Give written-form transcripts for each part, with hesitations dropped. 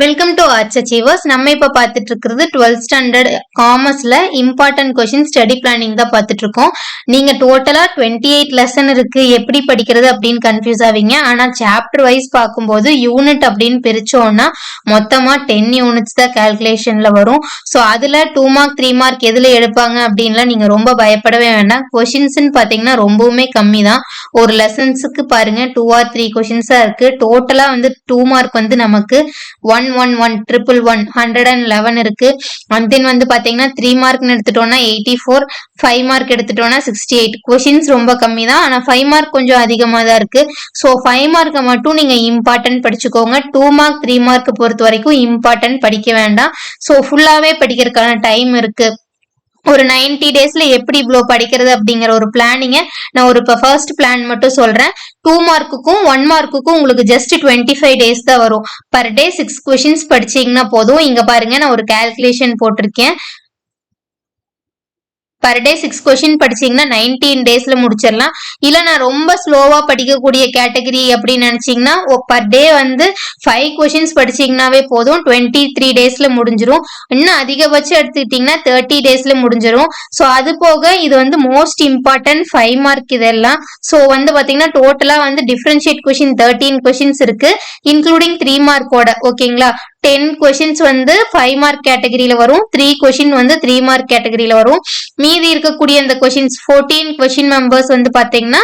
Welcome to arts achievers. நம்ம இப்ப பார்த்துட்டு இருக்கிறது 12th ஸ்டாண்டர்ட் காமர்ஸ்ல இம்பார்ட்டன்ட் கொஸ்டின் ஸ்டடி பிளானிங் தான் பார்த்துட்டு இருக்கோம். நீங்க டோட்டலா 28 லெசன் இருக்கு, எப்படி படிக்கிறது அப்படின்னு கன்ஃபியூஸ் ஆவீங்க. ஆனா சாப்டர் வைஸ் பார்க்கும்போது யூனிட் அப்படின்னு பிரிச்சோம்னா மொத்தமா 10 யூனிட்ஸ் தான் கால்குலேஷன்ல வரும். ஸோ அதுல 2 மார்க் 3 மார்க் எதுல எடுப்பாங்க அப்படின்லாம் நீங்க ரொம்ப பயப்படவே வேண்டாம். கொஸ்டின்ஸ்ன்னு பாத்தீங்கன்னா ரொம்பவுமே கம்மி தான். ஒரு லெசன்ஸுக்கு பாருங்க 2 or 3 கொஸ்டின்ஸா இருக்கு. டோட்டலா வந்து 2 மார்க் வந்து நமக்கு 111 இருக்கு. அண்ட் தென் வந்து பாத்தீங்கன்னா 3 மார்க் எடுத்துட்டோம்னா 84, 5 மார்க் எடுத்துட்டோம்னா 68. கொஸ்டின்ஸ் ரொம்ப கம்மி தான், ஆனா 5 மார்க் கொஞ்சம் அதிகமா தான் இருக்கு. ஸோ 5 மார்க்கை மட்டும் நீங்க இம்பார்ட்டன்ட் படிச்சுக்கோங்க. 2 மார்க் 3 மார்க் பொறுத்த வரைக்கும் இம்பார்ட்டன்ட் படிக்க வேண்டாம். ஸோ ஃபுல்லாவே படிக்கிறதுக்கான டைம் இருக்கு. ஒரு 90 டேஸ்ல எப்படி இவ்வளோ படிக்கிறது அப்படிங்கிற ஒரு பிளானிங்க நான் ஒரு இப்போ ஃபர்ஸ்ட் பிளான் மட்டும் சொல்றேன். 2 மார்க்குக்கும் 1 மார்க்குக்கும் உங்களுக்கு ஜஸ்ட் 25 டேஸ் தான் வரும். பர் டே 6 கொஸ்டின்ஸ் படிச்சீங்கன்னா போதும். இங்க பாருங்க, நான் ஒரு கால்குலேஷன் போட்டிருக்கேன். பர் டே 6 கொஸ்டின் படிச்சீங்கன்னா 19 டேஸ்ல முடிச்சிடலாம். இல்ல நான் ரொம்ப ஸ்லோவா படிக்கக்கூடிய கேட்டகரி அப்படின்னு நினைச்சீங்கன்னா பர் டே வந்து 5 கொஸ்டின்ஸ் படிச்சீங்கன்னாவே போதும், 23 டேஸ்ல முடிஞ்சிரும். இன்னும் அதிகபட்சம் எடுத்துக்கிட்டீங்கன்னா 30 டேஸ்ல முடிஞ்சிரும். ஸோ அது போக இது வந்து மோஸ்ட் இம்பார்ட்டன்ட் 5 மார்க் இதெல்லாம். ஸோ வந்து பாத்தீங்கன்னா டோட்டலா வந்து டிஃபரன்ஷியேட் கொஸ்டின் 13 கொஸ்டின்ஸ் இருக்கு, இன்க்ளூடிங் 3 மார்க்கோட. ஓகேங்களா? 10 கொஸ்டின்ஸ் வந்து 5 மார்க் கேட்டகரியில வரும், 3 கொஸ்டின் வந்து 3 மார்க் கேட்டகரியில வரும். மீதி இருக்கக்கூடிய அந்த கொஸ்டின்ஸ் 14 கொஸ்டின் மெம்பர்ஸ் வந்து பாத்தீங்கன்னா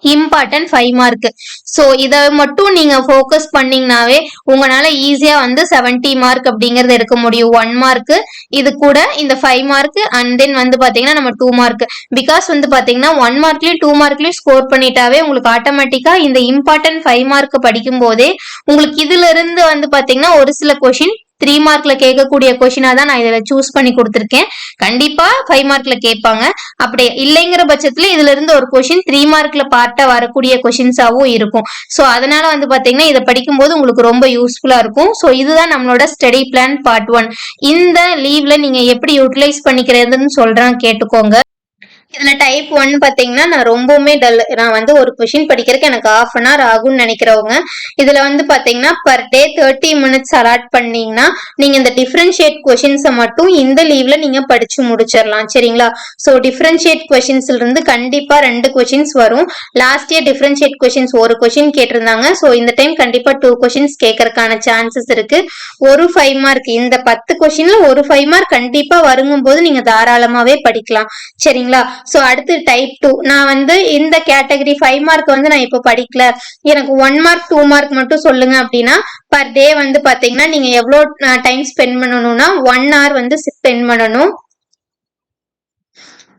இம்பார்ட்டன்ட் 5 மார்க். ஸோ இதை மட்டும் நீங்க ஃபோக்கஸ் பண்ணீங்கன்னாவே உங்களால ஈஸியா வந்து 70 மார்க் அப்படிங்கறது எடுக்க முடியும். 1 மார்க் இது கூட இந்த 5 மார்க் அண்ட் தென் வந்து பாத்தீங்கன்னா நம்ம 2 மார்க். பிகாஸ் வந்து பாத்தீங்கன்னா 1 மார்க்லயும் 2 மார்க்லயும் ஸ்கோர் பண்ணிட்டாவே உங்களுக்கு ஆட்டோமேட்டிக்கா இந்த இம்பார்ட்டன்ட் 5 மார்க் படிக்கும் போதே உங்களுக்கு இதுல இருந்து வந்து பாத்தீங்கன்னா ஒரு சில கொஸ்டின் 3 மார்க்ல கேட்கக்கூடிய கொஸ்டினா தான் நான் இதுல சூஸ் பண்ணி கொடுத்துருக்கேன். கண்டிப்பா 5 மார்க்ல கேட்பாங்க. அப்படி இல்லைங்கிற பட்சத்துல இதுல இருந்து ஒரு கொஸ்டின் 3 மார்க்ல பார்ட்டா வரக்கூடிய கொஸ்டின்ஸாவும் இருக்கும். சோ அதனால வந்து பாத்தீங்கன்னா இதை படிக்கும்போது உங்களுக்கு ரொம்ப யூஸ்ஃபுல்லா இருக்கும். சோ இதுதான் நம்மளோட ஸ்டடி பிளான் பார்ட் 1. இந்த லீவ்ல நீங்க எப்படி யூட்டிலைஸ் பண்ணிக்கிறதுன்னு சொல்றேன், கேட்டுக்கோங்க. இதுல டைப் 1 பாத்தீங்கன்னா நான் ரொம்பவுமே டல். நான் வந்து ஒரு கொஸ்டின் படிக்கிறதுக்கு எனக்கு 1/2 an hour ஆகும்னு நினைக்கிறவங்க இதுல வந்து பாத்தீங்கன்னா பர் டே 30 மினிட்ஸ் அலாட் பண்ணீங்கன்னா நீங்க இந்த டிஃபரன்ஷியேட் கொஸ்டின்ஸை மட்டும் இந்த லீவ்ல நீங்க படிச்சு முடிச்சிடலாம். சரிங்களா? சோ டிஃபரன்ஷியேட் கொஸ்டின்ஸ்ல இருந்து கண்டிப்பா 2 கொஸ்டின்ஸ் வரும். லாஸ்ட் இயர் டிஃபரன்ஷியேட் கொஸ்டின்ஸ் ஒரு கொஸ்டின் கேட்டிருந்தாங்க. சோ இந்த டைம் கண்டிப்பா 2 கொஸ்டின்ஸ் கேட்கறதுக்கான சான்சஸ் இருக்கு. ஒரு 5 மார்க், இந்த 10 கொஸ்டின்ல ஒரு 5 மார்க் கண்டிப்பா வருங்கும் போது நீங்க தாராளமாவே படிக்கலாம். சரிங்களா? சோ அடுத்து டைப் 2. நான் வந்து இந்த கேட்டகரி 5 மார்க் வந்து நான் இப்ப படிக்கல, எனக்கு 1 மார்க் 2 மார்க் மட்டும் சொல்லுங்க அப்படின்னா பர் டே வந்து பாத்தீங்கன்னா நீங்க எவ்வளவு டைம் ஸ்பெண்ட் பண்ணணும்னா 1 hour வந்து ஸ்பெண்ட் பண்ணணும்.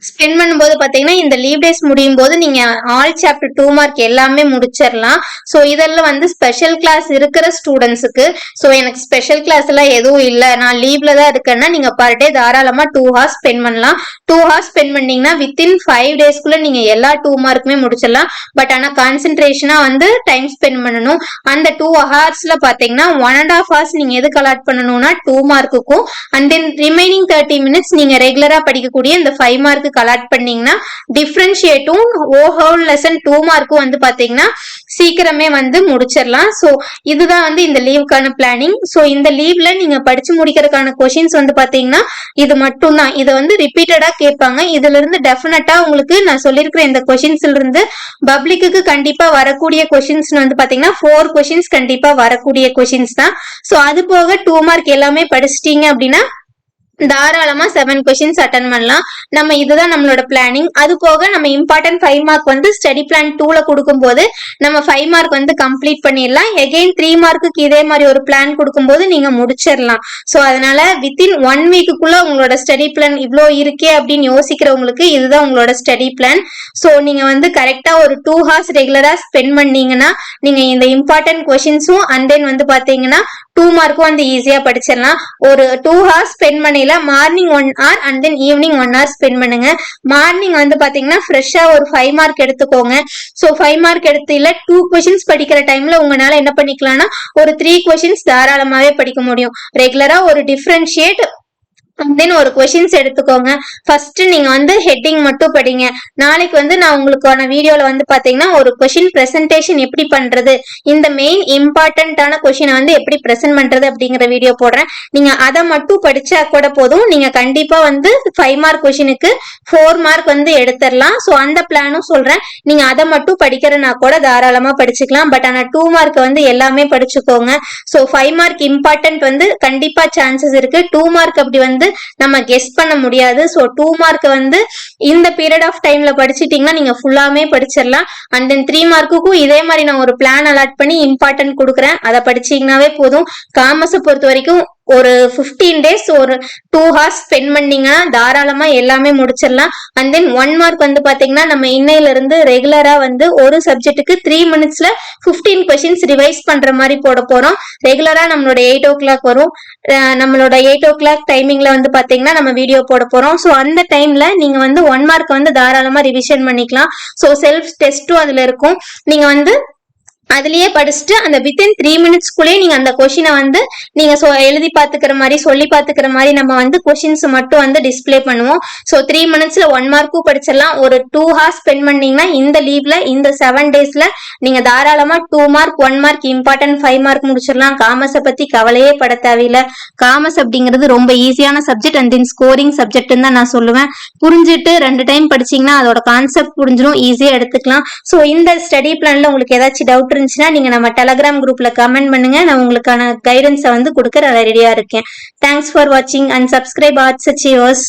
ஸ்பெண்ட் பண்ணும்போது பாத்தீங்கன்னா இந்த லீவ் டேஸ் முடியும் போது நீங்க ஆல் சாப்டர் 2 மார்க் எல்லாமே முடிச்சிடலாம். சோ இதெல்லாம் வந்து ஸ்பெஷல் கிளாஸ் இருக்கிற ஸ்டூடெண்ட்ஸுக்கு. சோ எனக்கு ஸ்பெஷல் கிளாஸ் எல்லாம் எதுவும் இல்ல, நான் லீவ்ல தான் இருக்கேன்னா நீங்க பர் டே தாராளமா 2 hours ஸ்பெண்ட் பண்ணலாம். 2 hours ஸ்பெண்ட் பண்ணீங்கன்னா வித்தின் 5 டேஸ்க்குள்ள நீங்க எல்லா 2 மார்க்குமே முடிச்சிடலாம். பட் ஆனா கான்சென்ட்ரேஷனா வந்து டைம் ஸ்பெண்ட் பண்ணணும். அந்த 2 ஹவர்ஸ்ல பாத்தீங்கன்னா 1.5 hours நீங்க எதுக்கு அலாட் பண்ணணும்னா 2 மார்க்குக்கும் அண்ட் தென் ரிமைனிங் 30 மினிட்ஸ் நீங்க ரெகுலரா படிக்கக்கூடிய இந்த 5 மார்க்கு கலெக்ட் பண்ணீங்கன்னா டிஃபரன்ஷியேட்டும் ஹோல் லெசன் 2 மார்க்கும் வந்து பாத்தீங்கன்னா சீக்கிரமே வந்து முடிச்சிடலாம். சோ இதுதான் வந்து இந்த லீவுக்கான பிளானிங். சோ இந்த லீவ்ல நீங்க படிச்சு முடிக்கிறதுக்கான கொஸ்டின்ஸ் வந்து பாத்தீங்கன்னா இது மட்டும் தான். இதை வந்து ரிப்பீட்டடா கேட்பாங்க. இதுல இருந்து டெஃபினட்டா உங்களுக்கு நான் சொல்லியிருக்கிற இந்த கொஸ்டின்ஸ்ல இருந்து பப்ளிக்கு கண்டிப்பா வரக்கூடிய கொஸ்டின்ஸ் வந்து பாத்தீங்கன்னா 4 கொஸ்டின்ஸ் கண்டிப்பா வரக்கூடிய கொஸ்டின்ஸ் தான். சோ அது போக 2 மார்க் எல்லாமே படிச்சிட்டீங்க அப்படின்னா தாராளமா 7 கொஸ்டின்ஸ் அட்டன் பண்ணலாம். நம்ம இதுதான் நம்மளோட பிளானிங். அது போக நம்ம இம்பார்ட்டன்ட் 5 மார்க் வந்து ஸ்டடி பிளான் 2ல கொடுக்கும்போது நம்ம 5 மார்க் வந்து கம்ப்ளீட் பண்ணிடலாம். எகைன் 3 மார்க்குக்கு இதே மாதிரி ஒரு பிளான் கொடுக்கும்போது நீங்க முடிச்சிடலாம். சோ அதனால வித்தின் 1 வீக்குக்குள்ள உங்களோட ஸ்டடி பிளான் இவ்வளோ இருக்கே அப்படின்னு யோசிக்கிறவங்களுக்கு இதுதான் உங்களோட ஸ்டடி பிளான். சோ நீங்க வந்து கரெக்டா ஒரு 2 hours ரெகுலரா ஸ்பெண்ட் பண்ணீங்கன்னா நீங்க இந்த இம்பார்ட்டன்ட் கொஸ்டின்ஸும் அண்ட் தென் வந்து பாத்தீங்கன்னா 2 மார்க்கும் வந்து ஈஸியா படிச்சிடலாம். ஒரு 2 hours ஸ்பெண்ட் பண்ணி morning 1 hour and then evening 1 hour spend பண்ணுங்க. மார்னிங் வந்து பாத்தீங்கன்னா ஃப்ரெஷ்ஷா ஒரு 5 மார்க் எடுத்துக்கோங்க. சோ 5 மார்க் எடுத்து இல்ல 2 கொஸ்டின்ஸ் படிக்கிற டைம்ல உங்களால என்ன பண்ணிக்கலாம்னா ஒரு 3 கொஸ்டின்ஸ் தாராளமாவே படிக்க முடியும். ரெகுலரா ஒரு டிஃபரன்ஷியேட் தென் ஒரு கொஷின்ஸ் எடுத்துக்கோங்க. ஃபர்ஸ்ட் நீங்க வந்து ஹெட்டிங் மட்டும் படிங்க. நாளைக்கு வந்து நான் உங்களுக்கான வீடியோல வந்து பாத்தீங்கன்னா ஒரு கொஷின் பிரசன்டேஷன் எப்படி பண்றது, இந்த மெயின் இம்பார்ட்டன்டான கொஷினை வந்து எப்படி பிரசன்ட் பண்றது அப்படிங்கிற வீடியோ போடுறேன். நீங்க அதை மட்டும் படிச்சா கூட போதும். நீங்க கண்டிப்பா வந்து 5 மார்க் கொஷினுக்கு 4 மார்க் வந்து எடுத்துடலாம். ஸோ அந்த பிளானும் சொல்றேன். நீங்க அதை மட்டும் படிக்கிறனா கூட தாராளமா படிச்சுக்கலாம். பட் ஆனா 2 மார்க் வந்து எல்லாமே படிச்சுக்கோங்க. ஸோ 5 மார்க் இம்பார்ட்டன்ட் வந்து கண்டிப்பா சான்சஸ் இருக்கு. 2 மார்க் அப்படி வந்து நம்ம கெஸ் பண்ண முடியாது. ஸோ 2 மார்க் வந்து இந்த பீரியட் ஆஃப் டைம்ல படிச்சிட்டீங்கன்னா நீங்க ஃபுல்லாமே படிச்சிடலாம். அண்ட் தென் 3 மார்க்குக்கும் இதே மாதிரி நான் ஒரு பிளான் அலாட் பண்ணி இம்பார்ட்டன்ட் கொடுக்குறேன். அதை படிச்சீங்கன்னாவே போதும். காமர்ஸை பொறுத்த வரைக்கும் ஒரு 15 டேஸ் ஒரு 2 ஹார்ஸ் ஸ்பெண்ட் பண்ணீங்கன்னா தாராளமா எல்லாமே முடிச்சிடலாம். அண்ட் தென் 1 மார்க் வந்து பாத்தீங்கன்னா நம்ம இன்னையில இருந்து ரெகுலரா வந்து ஒரு சப்ஜெக்ட்டுக்கு 3 மினிட்ஸ்ல 15 கொஸ்டின்ஸ் ரிவைஸ் பண்ற மாதிரி போட போறோம். ரெகுலரா நம்மளோட 8 o'clock வரும். நம்மளோட 8 o'clock டைமிங்ல வந்து பாத்தீங்கன்னா நம்ம வீடியோ போட போறோம். ஸோ அந்த டைம்ல நீங்க வந்து 1 மார்க் வந்து தாராளமா ரிவிஷன் பண்ணிக்கலாம். ஸோ செல்ஃப் டெஸ்ட்டும் அதுல இருக்கும். நீங்க வந்து அதுலயே படிச்சுட்டு அந்த வித்தின் 3 மினிட்ஸ்க்குள்ளேயே நீங்க அந்த கொஸ்டினை வந்து நீங்க எழுதி பாத்துக்கிற மாதிரி சொல்லி பாத்துக்கிற மாதிரி நம்ம வந்து கொஸ்டின்ஸ் மட்டும் வந்து டிஸ்பிளே பண்ணுவோம். ஸோ 3 மினிட்ஸ்ல 1 மார்க்கும் படிச்சிடலாம். ஒரு 2 ஹார்ஸ் ஸ்பெண்ட் பண்ணீங்கன்னா இந்த லீவ்ல இந்த 7 டேஸ்ல நீங்க தாராளமா 2 மார்க் 1 மார்க் இம்பார்ட்டன்ட் 5 மார்க் முடிச்சிடலாம். காமர்ஸை பத்தி கவலையே பட தேவையில்லை. காமர்ஸ் அப்படிங்கிறது ரொம்ப ஈஸியான subject and then scoring subject தான் நான் சொல்லுவேன். புரிஞ்சுட்டு 2 டைம் படிச்சீங்கன்னா அதோட கான்செப்ட் புரிஞ்சிடும், ஈஸியா எடுத்துக்கலாம். ஸோ இந்த ஸ்டடி பிளான்ல உங்களுக்கு ஏதாச்சும் டவுட் இருந்துச்சுன்னா நீங்க நம்ம டெலகிராம் குரூப்ல கமெண்ட் பண்ணுங்க. நான் உங்களுக்கான கைடன்ஸை வந்து கொடுக்க ரெடியா இருக்கேன். தேங்க்ஸ் ஃபார் வாட்சிங் அண்ட் சப்ஸ்கிரைப் ஆர்ட்ஸ் அச்சீவர்ஸ்.